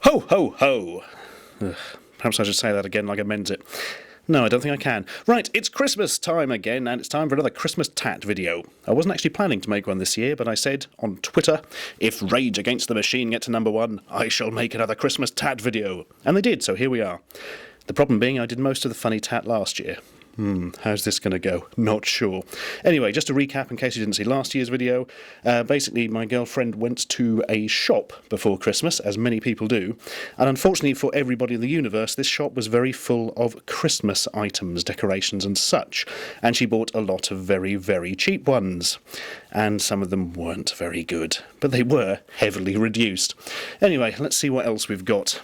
Ho, ho, ho! Ugh, perhaps I should say that again like I meant it. No, I don't think I can. Right, it's Christmas time again, and it's time for another Christmas Tat video. I wasn't actually planning to make one this year, but I said on Twitter, if Rage Against the Machine get to #1, I shall make another Christmas Tat video. And they did, so here we are. The problem being I did most of the funny tat last year. How's this going to go? Not sure. Anyway, just to recap in case you didn't see last year's video, basically my girlfriend went to a shop before Christmas, as many people do, and unfortunately for everybody in the universe, this shop was very full of Christmas items, decorations and such, and she bought a lot of very, very cheap ones, and some of them weren't very good, but they were heavily reduced. Anyway, let's see what else we've got.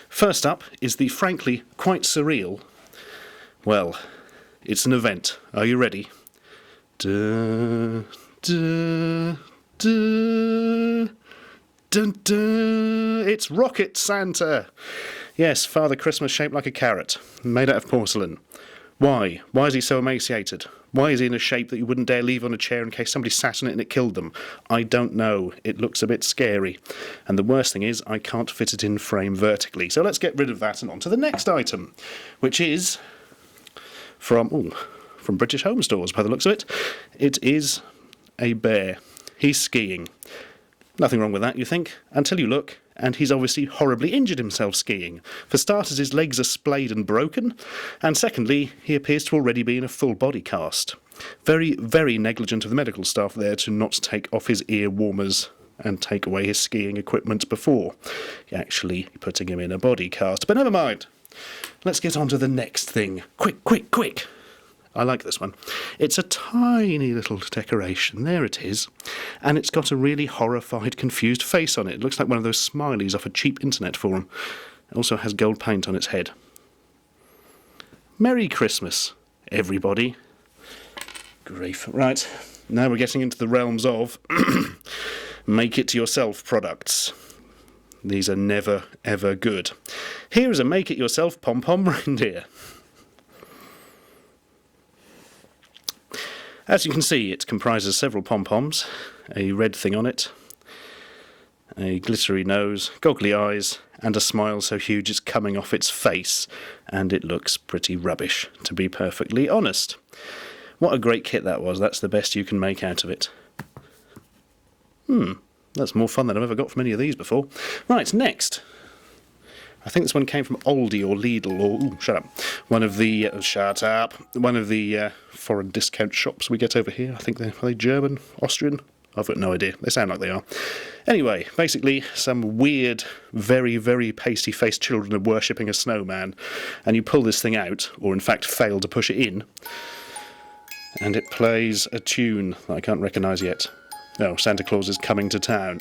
First up is the frankly quite surreal, well, it's an event. Are you ready? Duh, duh, duh, dun, dun. It's Rocket Santa! Yes, Father Christmas shaped like a carrot, made out of porcelain. Why? Why is he so emaciated? Why is he in a shape that you wouldn't dare leave on a chair in case somebody sat on it and it killed them? I don't know. It looks a bit scary. And the worst thing is, I can't fit it in frame vertically. So let's get rid of that and on to the next item, which is from British Home Stores, by the looks of it. It is a bear. He's skiing. Nothing wrong with that, you think, until you look, and he's obviously horribly injured himself skiing. For starters, his legs are splayed and broken, and secondly, he appears to already be in a full body cast. Very, very negligent of the medical staff there to not take off his ear warmers and take away his skiing equipment before actually putting him in a body cast. But never mind. Let's get on to the next thing. Quick, quick, quick! I like this one. It's a tiny little decoration. There it is. And it's got a really horrified, confused face on it. It looks like one of those smileys off a cheap internet forum. It also has gold paint on its head. Merry Christmas, everybody. Grief. Right, now we're getting into the realms of make-it-yourself products. These are never, ever good. Here is a make-it-yourself pom-pom reindeer. As you can see, it comprises several pom-poms, a red thing on it, a glittery nose, goggly eyes, and a smile so huge it's coming off its face, and it looks pretty rubbish, to be perfectly honest. What a great kit that was. That's the best you can make out of it. That's more fun than I've ever got from any of these before. Right, next. I think this one came from Aldi or Lidl or... shut up. One of the... shut up. One of the foreign discount shops we get over here. I think are they German? Austrian? I've got no idea. They sound like they are. Anyway, basically, some weird, very, very pasty-faced children are worshipping a snowman. And you pull this thing out, or in fact fail to push it in, and it plays a tune that I can't recognise yet. Oh, Santa Claus is coming to town.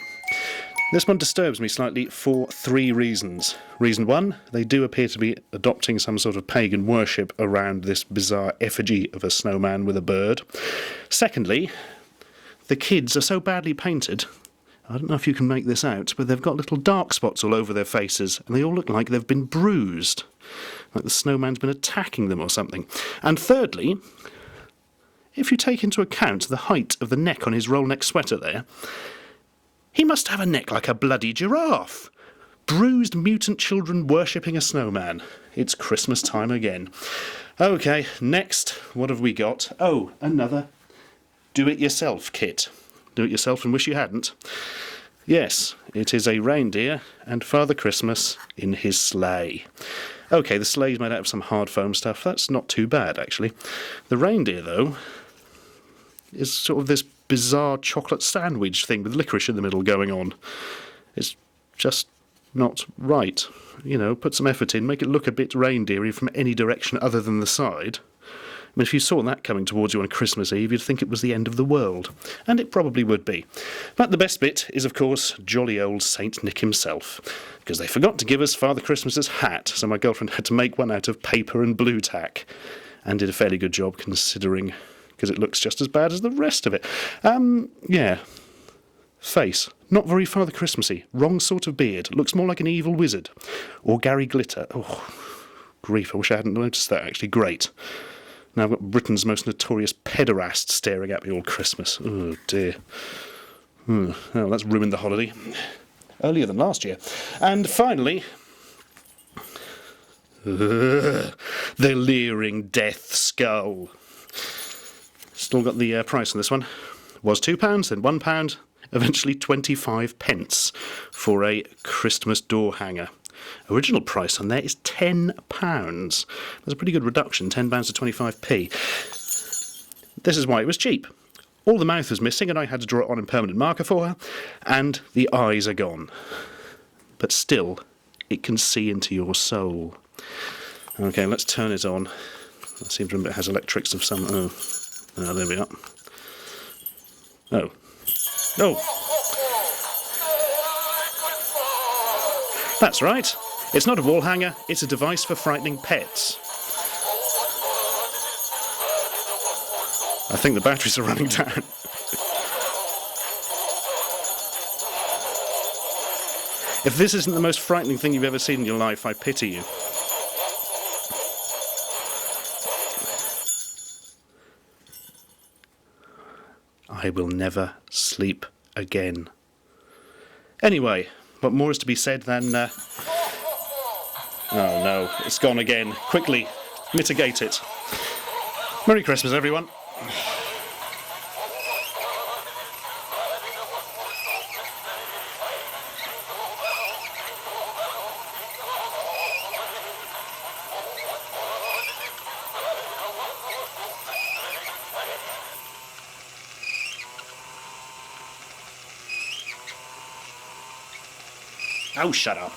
This one disturbs me slightly for 3 reasons. Reason 1, they do appear to be adopting some sort of pagan worship around this bizarre effigy of a snowman with a bird. Secondly, the kids are so badly painted, I don't know if you can make this out, but they've got little dark spots all over their faces, and they all look like they've been bruised. Like the snowman's been attacking them or something. And thirdly, if you take into account the height of the neck on his roll-neck sweater there, he must have a neck like a bloody giraffe. Bruised mutant children worshipping a snowman. It's Christmas time again. Okay, next, what have we got? Oh, another do-it-yourself kit. Do-it-yourself and wish you hadn't. Yes, it is a reindeer and Father Christmas in his sleigh. Okay, the sleigh's made out of some hard foam stuff. That's not too bad, actually. The reindeer, though, is sort of this bizarre chocolate sandwich thing with licorice in the middle going on. It's just not right. You know, put some effort in, make it look a bit reindeery from any direction other than the side. I mean, if you saw that coming towards you on Christmas Eve, you'd think it was the end of the world. And it probably would be. But the best bit is, of course, jolly old Saint Nick himself. Because they forgot to give us Father Christmas's hat, so my girlfriend had to make one out of paper and blue tack. And did a fairly good job, considering, because it looks just as bad as the rest of it. Yeah. Face. Not very Father Christmassy. Wrong sort of beard. Looks more like an evil wizard. Or Gary Glitter. Oh, grief, I wish I hadn't noticed that, actually. Great. Now I've got Britain's most notorious pederast staring at me all Christmas. Oh, dear. Oh, that's ruined the holiday. earlier than last year. And finally, the leering death skull. Still got the price on this one. Was £2, then £1, eventually 25 pence for a Christmas door hanger. Original price on there is £10. That's a pretty good reduction, £10 to 25p. This is why it was cheap. All the mouth was missing and I had to draw it on in permanent marker for her, and the eyes are gone. But still, it can see into your soul. Okay, let's turn it on. I seem to remember it has electrics of some... Oh, there we are. Oh. Oh! That's right. It's not a wall hanger, it's a device for frightening pets. I think the batteries are running down. If this isn't the most frightening thing you've ever seen in your life, I pity you. I will never sleep again. Anyway, what more is to be said than... Oh no, it's gone again. Quickly, mitigate it. Merry Christmas, everyone. Oh, shut up.